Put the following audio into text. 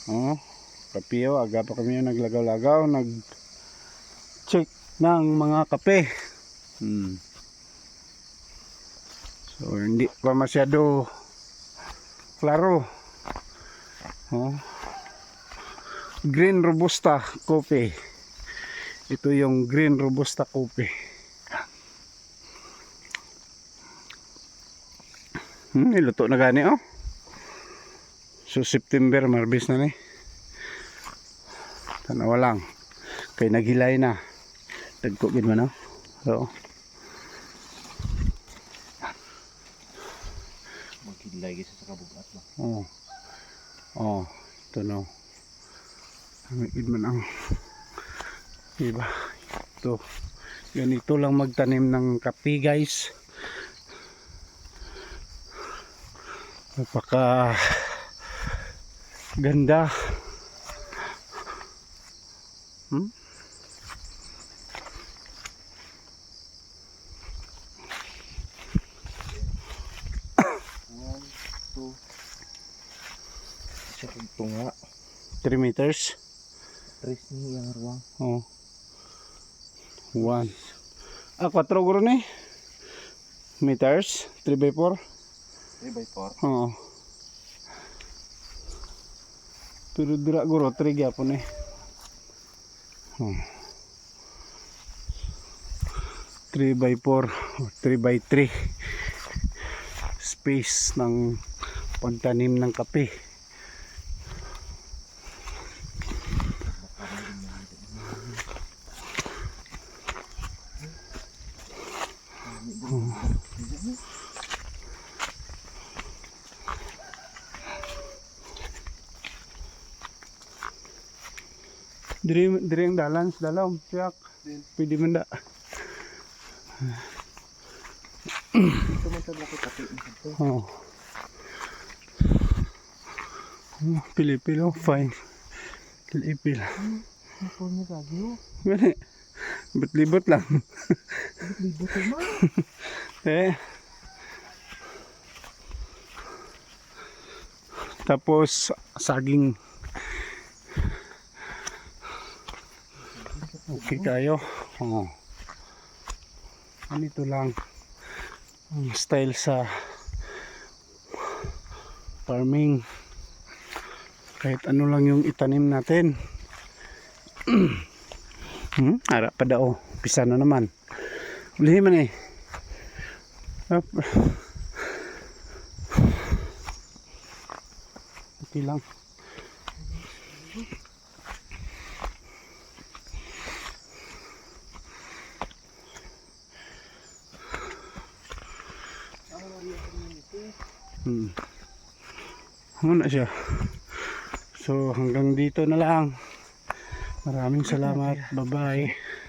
Oh, kape, aga pa kami naglagaw-lagaw, nag-check ng mga kape. So hindi pa masyado klaro. Oh. Green Robusta coffee. Ito yung Green Robusta coffee. Niluto na gani oh. So September marbis na ni. Tanawa lang. Kay naghilay na. Dagkogin mo no. So maghilay gisa sa kabugat ba. oh. Oh, ito no. Hamigid man ang diba? Ito. Ganito lang magtanim ng kape guys. Napaka ganda. Sa tunga 3 meters. tres ni yang ruang. Oh. 1. 4 guro ni. Meters 3x4. 3x4. Oo. Pero dira guro 3 gyapon eh. 3x4 o 3x3 space ng pagtanim ng kape. Diri ang dalan sa dalaw, siyak. Pwede man da. Ito man sa laki kape ito. Oh. Pilipil oh, fine. Pilipil. Ako ni radio. Gani. Libot lang. Libot man. Tapos saging. Okay kayo. Oh. Ganito lang ang style sa farming. Kahit ano lang yung itanim natin. Harap pa daw. Pisa na naman. Ulihin man eh. Okay lang. Ano na siya. So hanggang dito na lang. Maraming salamat. Bye bye.